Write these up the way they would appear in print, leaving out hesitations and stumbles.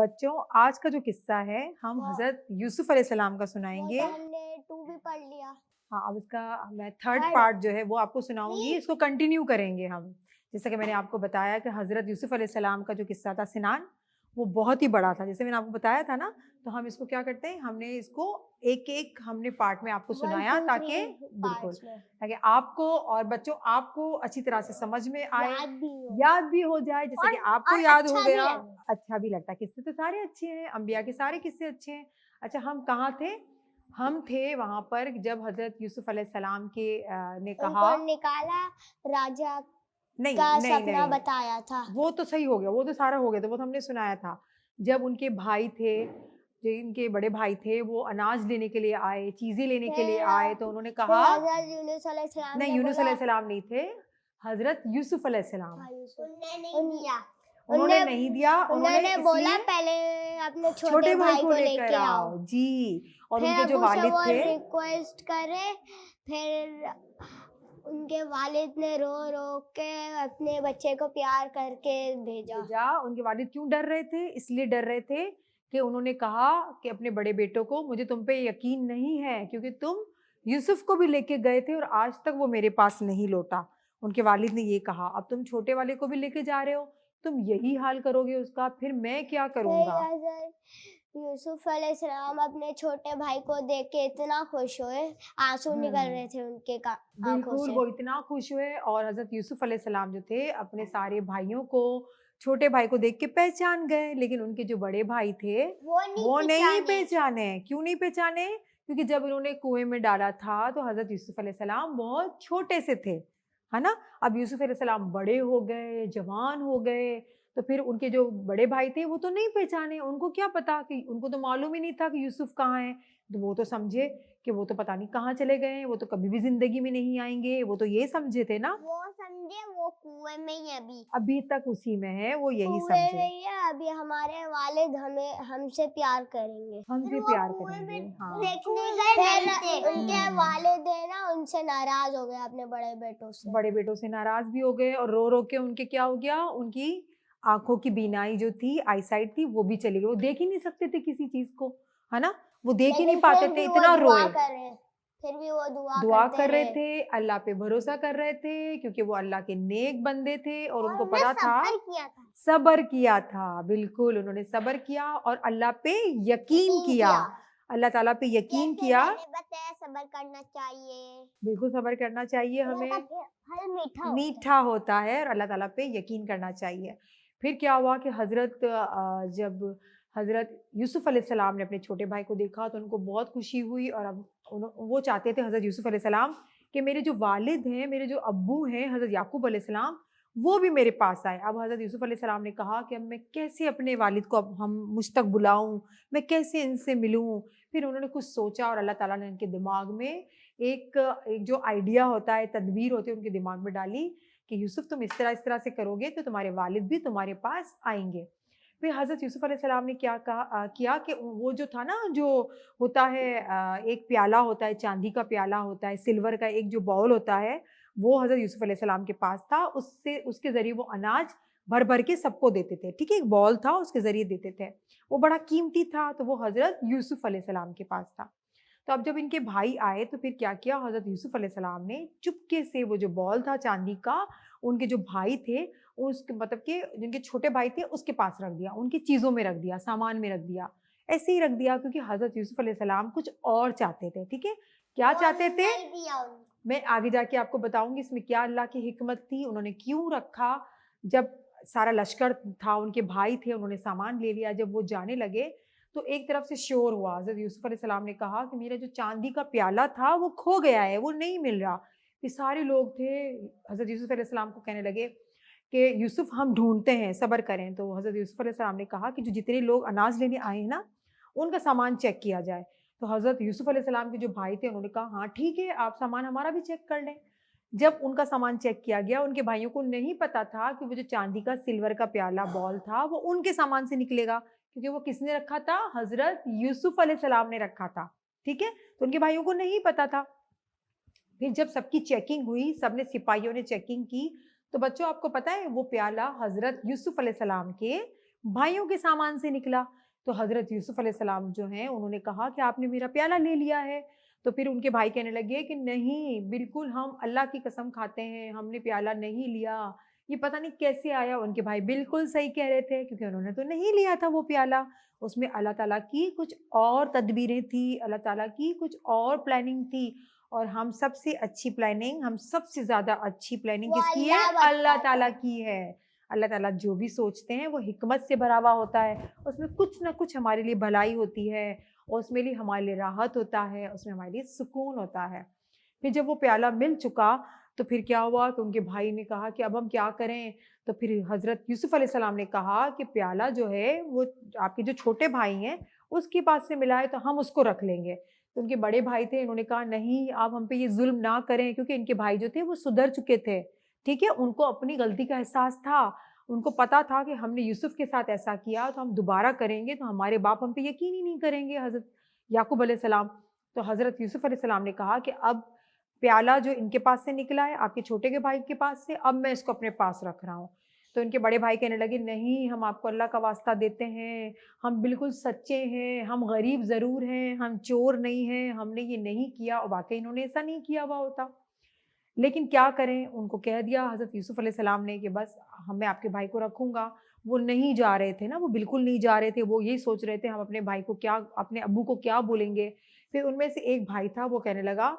بچوں آج کا جو قصہ ہے ہم حضرت یوسف علیہ السلام کا سنائیں گے. ہم نے 2 بھی پڑھ لیا. ہاں اب اس کا میں تھرڈ Third. پارٹ جو ہے وہ آپ کو سناؤں گی. اس کو کنٹینیو کریں گے ہم. جیسا کہ میں نے آپ کو بتایا کہ حضرت یوسف علیہ السلام کا جو قصہ تھا سنان وہ بہت ہی بڑا تھا. جیسے میں نے آپ کو بتایا تھا نا, تو ہم اس کو کیا کرتے ہیں, ہم نے اس کو ایک ایک ہم نے پارٹ میں آپ کو 1, سنایا 2, تاکہ 3 بالکل parts میں تاکہ آپ کو اور بچوں آپ کو اچھی طرح سے سمجھ میں آئے, یاد بھی ہو یاد بھی ہو جائے. جیسے کہ آپ کو اور یاد اچھا ہو بھی گیا, لگے. اچھا بھی لگتا ہے. قصے تو سارے اچھے ہیں, انبیاء کے سارے قصے اچھے ہیں. اچھا ہم کہاں تھے؟ ہم تھے وہاں پر جب حضرت یوسف علیہ السلام کے نے ان کہا کو نکالا, راجا نہیں کا نہیں سپنا نہیں بتایا تھا. وہ تو صحیح ہو گیا, وہ تو سارا ہو گیا, تو وہ تو ہم نے سنایا تھا. جب ان کے بھائی تھے, جو ان کے بڑے بھائی تھے, وہ اناج لینے کے لیے آئے, چیزیں لینے کے لیے آئے, تو انہوں نے کہا حضرت یونس علیہ السلام نہیں, نے یونس بولا علیہ السلام نہیں تھے, حضرت یوسف علیہ السلام. انہوں انہوں نے نہیں دیا, انہوں نے اس بولا لیے پہلے اپنے چھوٹے بھائی کو لے کر آؤ. جی, اور ان پھر کے جو ابو سے والد وہ تھے ریکویسٹ کرے, پھر ان کے والد نے رو رو کے اپنے بچے کو پیار کر کے بھیجا. ان کے والد کیوں ڈر رہے تھے؟ اس لیے ڈر رہے تھے کہ انہوں نے کہا کہ اپنے بڑے بیٹوں کو مجھے تم پہ یقین نہیں ہے, کیونکہ تم یوسف کو بھی لے کے گئے تھے اور آج تک وہ میرے پاس نہیں لوٹا. ان کے والد نے یہ کہا, اب تم چھوٹے والے کو بھی لے کے جا رہے ہو, تم یہی حال کرو گے اس کا, پھر میں کیا کروں گا. یوسف علیہ السلام اپنے چھوٹے بھائی کو دیکھ کے اتنا خوش ہوئے, آنسو نکل رہے تھے ان کے آنکھوں بالکل, سے. وہ اتنا خوش ہوئے. اور حضرت یوسف علیہ السلام جو تھے اپنے سارے بھائیوں کو, چھوٹے بھائی کو دیکھ کے پہچان گئے, لیکن ان کے جو بڑے بھائی تھے وہ نہیں پہچانے. کیوں نہیں پہچانے؟ کیونکہ جب انہوں نے کنویں میں ڈالا تھا تو حضرت یوسف علیہ السلام بہت چھوٹے سے تھے, ہے نا. اب یوسف علیہ السلام بڑے ہو گئے, جوان ہو گئے, تو پھر ان کے جو بڑے بھائی تھے وہ تو نہیں پہچانے. ان کو کیا پتا, کہ ان کو تو معلوم ہی نہیں تھا کہ یوسف کہاں ہے. تو وہ تو سمجھے کہ وہ تو پتہ نہیں کہاں چلے گئے ہیں, وہ تو کبھی بھی زندگی میں نہیں آئیں گے. وہ تو یہ سمجھے تھے نا, وہ سمجھے وہ کنویں میں ہی ابھی تک اسی میں ہے, وہ یہی کنویں سمجھے میں ہی ہے. ابھی ہمارے والد ہم سے پیار کریں گے. ہم سے پیار کریں گے. ہاں, پھر ان کے والد ہے نا, ان سے ناراض ہو گئے اپنے بڑے بیٹوں سے. بڑے بیٹوں سے ناراض بھی ہو گئے, اور رو رو کے ان کے کیا ہو گیا, ان کی آنکھوں کی بینائی جو تھی, آئی سائٹ تھی, وہ بھی چلی گئی. وہ دیکھ ہی نہیں سکتے تھے کسی چیز کو, ہے نا. وہ دیکھ ہی نہیں پاتے تھے, اتنا روئے. پھر بھی وہ دعا کر رہے تھے, اللہ پہ بھروسہ کر رہے تھے, کیونکہ وہ اللہ کے نیک بندے تھے, اور ان کو پتا تھا, صبر کیا تھا. بالکل, انہوں نے صبر کیا اور اللہ پہ یقین کیا, اللہ تعالیٰ پہ یقین کیا. صبر کرنا چاہیے, بالکل صبر کرنا چاہیے ہمیں, میٹھا ہوتا ہے, اور اللہ تعالیٰ پہ یقین کرنا چاہیے. پھر کیا ہوا کہ جب حضرت یوسف علیہ السلام نے اپنے چھوٹے بھائی کو دیکھا تو ان کو بہت خوشی ہوئی, اور اب وہ چاہتے تھے حضرت یوسف علیہ السلام کہ میرے جو والد ہیں, میرے جو ابو ہیں حضرت یعقوب علیہ السلام, وہ بھی میرے پاس آئے. اب حضرت یوسف علیہ السلام نے کہا کہ اب میں کیسے اپنے والد کو اب مجھ تک بلاؤں, میں کیسے ان سے ملوں. پھر انہوں نے کچھ سوچا, اور اللہ تعالیٰ نے ان کے دماغ میں ایک جو آئیڈیا ہوتا ہے, تدبیر ہوتی ہے, ان کے دماغ میں ڈالی کہ یوسف تم اس طرح سے کرو گے تو تمہارے والد بھی تمہارے پاس آئیں گے. پھر حضرت یوسف علیہ السلام نے کیا کہ وہ جو تھا نا, جو ہوتا ہے ایک پیالہ ہوتا ہے, چاندی کا پیالہ ہوتا ہے, سلور کا ایک جو باؤل ہوتا ہے, وہ حضرت یوسف علیہ السلام کے پاس تھا. اس کے ذریعے وہ اناج بھر بھر کے سب کو دیتے تھے. ٹھیک ہے, ایک باؤل تھا, اس کے ذریعے دیتے تھے. وہ بڑا قیمتی تھا, تو وہ حضرت یوسف علیہ السلام کے پاس تھا. تو اب جب ان کے بھائی آئے تو پھر کیا حضرت یوسف علیہ السلام نے چپکے سے وہ جو بال تھا چاندی کا, ان کے جو بھائی تھے, مطلب کہ جن کے چھوٹے بھائی تھے اس کے پاس رکھ دیا, ان کی چیزوں میں رکھ دیا, سامان میں رکھ دیا. ایسے ہی رکھ دیا کیونکہ حضرت یوسف علیہ السلام کچھ اور چاہتے تھے. ٹھیک ہے, کیا چاہتے تھے میں آگے جا کے آپ کو بتاؤں گی اس میں کیا اللہ کی حکمت تھی, انہوں نے کیوں رکھا. جب سارا لشکر تھا, ان کے بھائی تھے, انہوں نے سامان لے لیا, جب وہ جانے لگے تو ایک طرف سے شور ہوا. حضرت یوسف علیہ السلام نے کہا کہ میرا جو چاندی کا پیالہ تھا وہ کھو گیا ہے, وہ نہیں مل رہا. یہ سارے لوگ تھے حضرت یوسف علیہ السلام کو کہنے لگے کہ یوسف ہم ڈھونڈتے ہیں, صبر کریں. تو حضرت یوسف علیہ السلام نے کہا کہ جو جتنے لوگ اناج لینے آئے ہیں نا, ان کا سامان چیک کیا جائے. تو حضرت یوسف علیہ السلام کے جو بھائی تھے انہوں نے کہا ہاں ٹھیک ہے, آپ سامان ہمارا بھی چیک کر لیں. جب ان کا سامان چیک کیا گیا, ان کے بھائیوں کو نہیں پتا تھا کہ وہ جو چاندی کا سلور کا پیالہ بال تھا وہ ان کے سامان سے نکلے گا, کیونکہ وہ کس نے رکھا تھا, حضرت یوسف علیہ السلام نے رکھا تھا. ٹھیک ہے, تو ان کے بھائیوں کو نہیں پتا تھا. پھر جب سب کی چیکنگ ہوئی, سب نے سپاہیوں نے چیکنگ کی, تو بچوں آپ کو پتا ہے وہ پیالہ حضرت یوسف علیہ السلام کے भाइयों के सामान से निकला। तो हज़रत यूसुफ अलैहिस्सलाम जो हैं उन्होंने कहा कि आपने मेरा प्याला ले लिया है। तो फिर उनके भाई कहने लगे कि नहीं, बिल्कुल हम अल्लाह की कसम खाते हैं, हमने प्याला नहीं लिया, ये पता नहीं कैसे आया। उनके भाई बिल्कुल सही कह रहे थे क्योंकि उन्होंने तो नहीं लिया था वो प्याला। उसमें अल्लाह ताला की कुछ और तदबीरें थी, अल्लाह ताला की कुछ और प्लानिंग थी। और हम सबसे अच्छी प्लानिंग, हम सबसे ज़्यादा अच्छी प्लानिंग वो किसकी है? अल्लाह अल्लाह बताता ताला है। की है। अल्लाह ताला जो भी सोचते हैं वो हिकमत से भरा हुआ होता है, उसमें कुछ ना कुछ हमारे लिए भलाई होती है, और उसमें लिए हमारे लिए राहत होता है, उसमें हमारे लिए सुकून होता है। फिर जब वो प्याला मिल चुका तो फिर क्या हुआ कि उनके भाई ने कहा कि अब हम क्या करें? तो फिर हज़रत यूसुफ अलैहिस्सलाम ने कहा कि प्याला जो है वो आपके जो छोटे भाई हैं उसके पास से मिला है तो हम उसको रख लेंगे। तो उनके बड़े भाई थे, इन्होंने कहा नहीं, आप हम पे ये ज़ुल्म ना करें, क्योंकि इनके भाई जो थे वो सुधर चुके थे। ठीक है? उनको अपनी गलती का एहसास था। उनको पता था कि हमने यूसुफ के साथ ऐसा किया तो हम दोबारा करेंगे तो हमारे बाप हम पे यकीन ही नहीं करेंगे, हज़रत याकूब अलैहिस्सलाम। तो हज़रत यूसुफ अलैहिस्सलाम ने कहा कि अब प्याला जो इनके पास से निकला है, आपके छोटे के भाई के पास से, अब मैं इसको अपने पास रख रहा हूँ। तो इनके बड़े भाई कहने लगे, नहीं, हम आपको अल्लाह का वास्ता देते हैं, हम बिल्कुल सच्चे हैं, हम गरीब ज़रूर हैं, हम चोर नहीं हैं, हमने ये नहीं किया। और वाक़ई इन्होंने ऐसा नहीं किया हुआ होता। लेकिन क्या करें, उनको कह दिया हज़रत यूसुफ अलैहिस्सलाम ने कि बस मैं आपके भाई को रखूँगा। वो नहीं जा रहे थे ना, वो बिल्कुल नहीं जा रहे थे, वो यही सोच रहे थे हम अपने भाई को क्या, अपने अब्बू को क्या बोलेंगे। फिर उनमें से एक भाई था, वो कहने लगा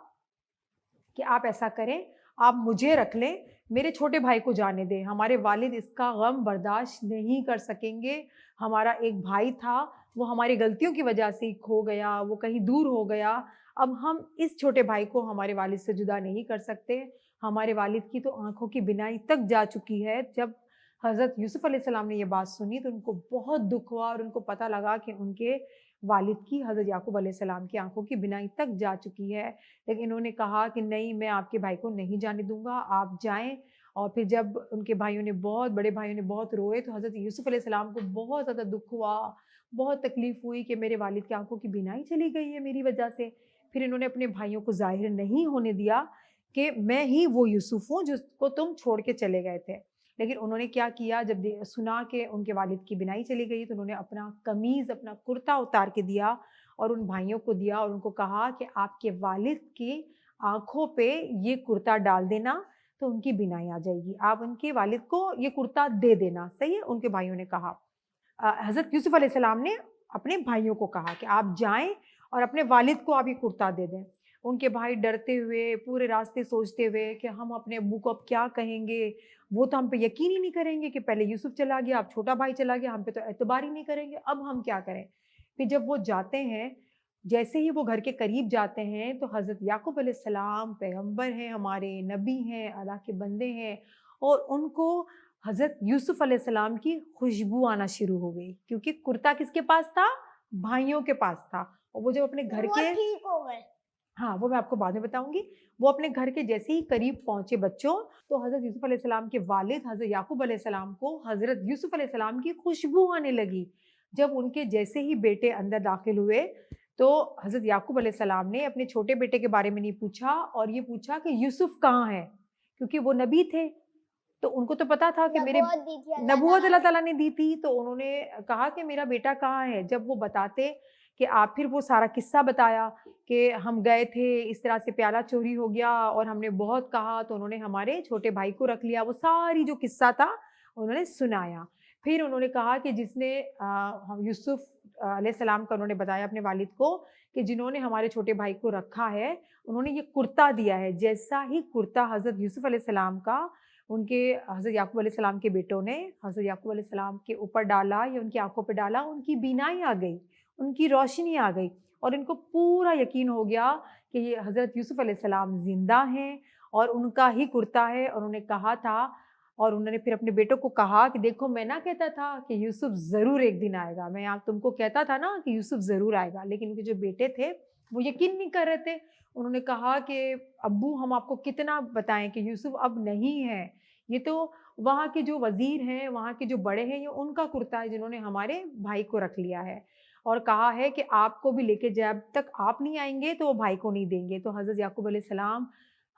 कि आप ऐसा करें, आप मुझे रख लें, मेरे छोटे भाई को जाने दें, हमारे वालिद इसका गम बर्दाश्त नहीं कर सकेंगे। हमारा एक भाई था, वो हमारी गलतियों की वजह से ही खो गया, वो कहीं दूर हो गया। अब हम इस छोटे भाई को हमारे वालिद से जुदा नहीं कर सकते। हमारे वालिद की तो आँखों की बिनाई तक जा चुकी है। जब हज़रत यूसुफ अलैहिस्सलाम ने ये बात सुनी तो उनको बहुत दुःख हुआ और उनको पता लगा कि उनके वालिद की, हज़रत याकूब अलैहिस्सलाम की आँखों की बिनाई तक जा चुकी है। लेकिन इन्होंने कहा कि नहीं, मैं आपके भाई को नहीं जाने दूँगा, आप जाएँ। और फिर जब उनके भाइयों ने, बहुत बड़े भाइयों ने बहुत रोए, तो हज़रत यूसुफ अलैहिस्सलाम को बहुत ज़्यादा दुःख हुआ, बहुत तकलीफ़ हुई कि मेरे वालिद की आँखों की बिनाई चली गई है मेरी वजह से। फिर इन्होंने अपने भाइयों को ज़ाहिर नहीं होने दिया कि मैं ही वो यूसुफ हूँ जिसको तुम छोड़ के चले गए थे। लेकिन उन्होंने क्या किया, जब सुना कि उनके वालिद की बिनाई चली गई, तो उन्होंने अपना कमीज़, अपना कुर्ता उतार के दिया और उन भाइयों को दिया और उनको कहा कि आपके वालिद की आँखों पे ये कुर्ता डाल देना, तो उनकी बिनाई आ जाएगी। आप उनके वालिद को ये कुर्ता दे देना, सही है? उनके भाइयों ने कहा। हज़रत यूसुफ अलैहिस्सलाम ने अपने भाइयों को कहा कि आप जाएँ और अपने वालिद को आप ये कुर्ता दे दें। उनके भाई डरते हुए, पूरे रास्ते सोचते हुए कि हम अपने अब्बू को अब क्या कहेंगे? वो तो हम पे यकीन ही नहीं करेंगे कि पहले यूसुफ चला गया, अब छोटा भाई चला गया, हम पे तो एतबार ही नहीं करेंगे, अब हम क्या करें? फिर जब वो जाते हैं, जैसे ही वो घर के करीब जाते हैं, तो हज़रत याकूब अलैहिस्सलाम पैगंबर हैं हमारे, नबी हैं, अल्लाह के बंदे हैं, और उनको हज़रत यूसुफ अलैहिस्सलाम की खुशबू आना शुरू हो गई, क्योंकि कुर्ता किसके पास था? भाइयों के पास था। और वो जब अपने घर वो के, ठीक हो गए। हाँ, वो मैं आपको बाद में बताऊँगी। वो अपने घर के जैसे ही करीब पहुँचे बच्चों, तो हज़रत यूसुफ अलैहिस्सलाम के वालिद हज़रत याकूब अलैहिस्सलाम को हज़रत यूसुफ अलैहिस्सलाम की खुशबू आने लगी। जब उनके जैसे ही बेटे अंदर दाखिल हुए, तो हज़रत याकूब अलैहिस्सलाम ने अपने छोटे बेटे के बारे में नहीं पूछा और ये पूछा कि यूसुफ कहाँ है? क्योंकि वो नबी थे। तो उनको तो पता था कि मेरे, नबूवत दी थी अल्लाह नबूवत ताला अल्लाह ने। ताला ने दी थी, तो उन्होंने कहा कि मेरा बेटा कहाँ है? जब वो बताते कि आप, फिर वो सारा किस्सा बताया कि हम गए थे, इस तरह से प्याला चोरी हो गया और हमने बहुत कहा, तो उन्होंने हमारे छोटे भाई को रख लिया। वो सारी जो किस्सा था, उन्होंने सुनाया। फिर उन्होंने कहा कि जिसने हम यूसुफ अलैहिस्सलाम का, उन्होंने बताया अपने वालिद को कि जिन्होंने हमारे छोटे भाई को रखा है, उन्होंने ये कुर्ता दिया है। जैसा ही कुर्ता हज़रत यूसुफ अलैहिस्सलाम का उनके हज़रत याकूब अलैहिस्सलाम के बेटों ने हज़रत याकूब अलैहिस्सलाम के ऊपर डाला या उनकी आँखों पे डाला, उनकी बीनाई आ गई, उनकी रोशनी आ गई और इनको पूरा यकीन हो गया कि ये हज़रत यूसुफ अलैहिस्सलाम ज़िंदा हैं और उनका ही कुर्ता है। और उन्होंने कहा था, और उन्होंने फिर अपने बेटों को कहा कि देखो, मैं ना कहता था कि यूसुफ ज़रूर एक दिन आएगा, मैं आप तुमको कहता था ना कि यूसुफ ज़रूर आएगा। लेकिन उनके जो बेटे थे, वो यकीन नहीं कर रहे थे। उन्होंने कहा कि अब्बू, हम आपको कितना बताएँ कि यूसुफ अब नहीं है, ये तो वहाँ के जो वज़ीर हैं, वहाँ के जो बड़े हैं, ये उनका कुर्ता है जिन्होंने हमारे भाई को रख लिया है और कहा है कि आपको भी लेके, जब तक आप नहीं आएँगे तो वो भाई को नहीं देंगे। तो हज़रत याकूब अलैहिस्सलाम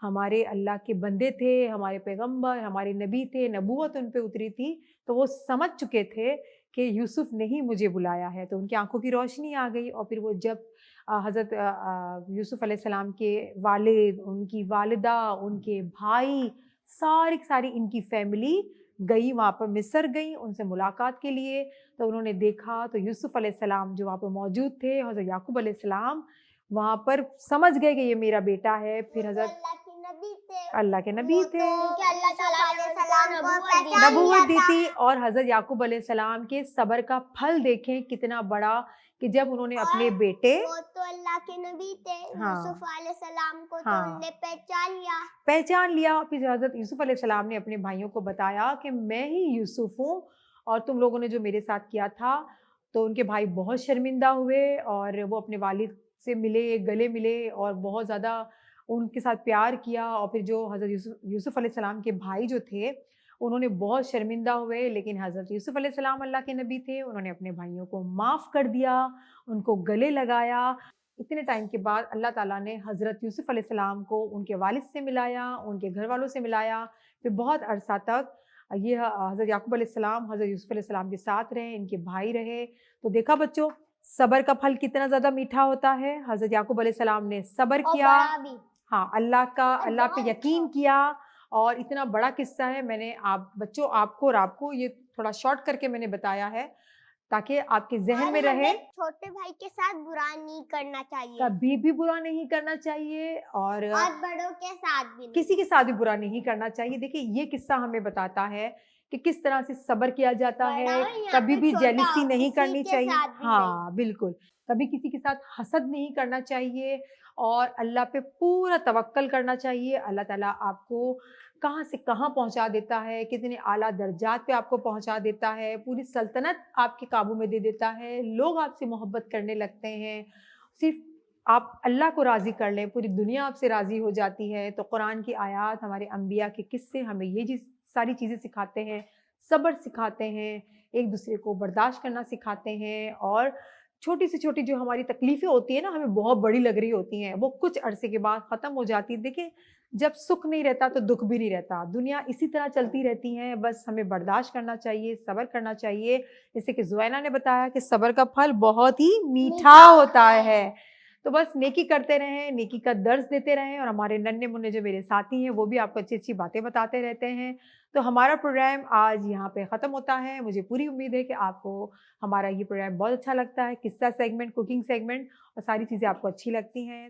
हमारे अल्लाह के बंदे थे, हमारे पैगंबर, हमारे नबी थे, नबूवत उन पे उतरी थी, तो वो समझ चुके थे کہ यूसुफ ने ही मुझे बुलाया है। तो उनकी आंखों की रोशनी आ गई और फिर वो जब हज़रत यूसुफ अलैहिस्सलाम के वालिद, उनकी वालिदा, उनके भाई, सारी की सारी इनकी फैमिली गई वहाँ पर, मिस्र गई उनसे मुलाकात के लिए। तो उन्होंने देखा तो यूसुफ अलैहिस्सलाम जो वहाँ पर मौजूद थे, हज़रत याकूब अलैहिस्सलाम वहाँ पर समझ गए कि ये मेरा बेटा है। फिर हज़रत अल्लाह के नबी थे, नबूवत दी थी। और हज़रत याकूब अलैहिस्सलाम के सब्र का फल देखें कितना बड़ा, कि जब उन्होंने अपने बेटे, वो तो अल्लाह के नबी थे, हाँ, यूसुफ अलैहिस्सलाम को तो हाँ, उनने पहचान लिया। फिर हज़रत यूसुफ अलैहिस्सलाम ने अपने भाइयों को बताया कि मैं ही यूसुफ हूँ और तुम लोगों ने जो मेरे साथ किया था। तो उनके भाई बहुत शर्मिंदा हुए और वो अपने वालिद से मिले, गले मिले और बहुत ज़्यादा उनके साथ प्यार किया। और फिर जो हज़रत यूसुफ अलैहिस्सलाम के भाई जो थे, उन्होंने बहुत शर्मिंदा हुए, लेकिन हज़रत यूसुफ अलैहिस्सलाम अल्लाह के नबी थे, उन्होंने अपने भाइयों को माफ़ कर दिया, उनको गले लगाया। इतने टाइम के बाद अल्लाह ताला ने हज़रत यूसुफ अलैहिस्सलाम को उनके वालिद से मिलाया, उनके घर वालों से मिलाया। फिर बहुत अरसा तक ये हज़रत याकूब अलैहिस्सलाम हज़रत यूसुफ अलैहिस्सलाम के साथ रहे, इनके भाई रहे। तो देखा बच्चों, सब्र का फल कितना ज़्यादा मीठा होता है। हज़रत याकूब अलैहिस्सलाम ने सब्र किया, हाँ, अल्लाह पे यकीन किया। और इतना बड़ा किस्सा है, मैंने बच्चों आपको और आपको ये थोड़ा शॉर्ट करके मैंने बताया है ताकि आपके ज़हन में रहे। छोटे भाई के साथ बुरा नहीं करना चाहिए, कभी भी बुरा नहीं करना चाहिए और बड़ों के साथ भी नहीं, किसी के साथ भी बुरा नहीं करना चाहिए। देखिए ये किस्सा हमें बताता है कि किस तरह से सब्र किया जाता है, कभी भी जेलसी नहीं करनी चाहिए। हाँ, बिल्कुल, कभी किसी के साथ हसद नहीं करना चाहिए और अल्लाह पे पूरा तवक्कल करना चाहिए। अल्लाह ताला आपको कहाँ से कहाँ पहुँचा देता है, कितने आला दर्जात पे आपको पहुँचा देता है, पूरी सल्तनत आपके काबू में दे देता है, लोग आपसे मोहब्बत करने लगते हैं। सिर्फ आप अल्लाह को राज़ी कर लें, पूरी दुनिया आपसे राज़ी हो जाती है। तो कुरान की आयात, हमारे अंबिया के किस्से हमें ये सारी चीज़ें सिखाते हैं, सब्र सिखाते हैं, एक दूसरे को बर्दाश्त करना सिखाते हैं। और छोटी से छोटी जो हमारी तकलीफ़ें होती हैं ना, हमें बहुत बड़ी लग रही होती हैं, वो कुछ अरसे के बाद ख़त्म हो जाती है। देखिए, जब सुख नहीं रहता तो दुःख भी नहीं रहता, दुनिया इसी तरह चलती रहती है, बस हमें बर्दाश्त करना चाहिए, सब्र करना चाहिए। जैसे कि ज़ुवैना ने बताया कि सब्र का फल बहुत ही मीठा होता है। तो बस नेकी करते रहें, नेकी का दर्स देते रहें। और हमारे नन्हे-मुन्ने जो मेरे साथी हैं, वो भी आपको अच्छी-अच्छी बातें बताते रहते हैं। तो हमारा प्रोग्राम आज यहाँ पे ख़त्म होता है। मुझे पूरी उम्मीद है कि आपको हमारा ये प्रोग्राम बहुत अच्छा लगता है, किस्सा सेगमेंट, कुकिंग सेगमेंट और सारी चीज़ें आपको अच्छी लगती हैं।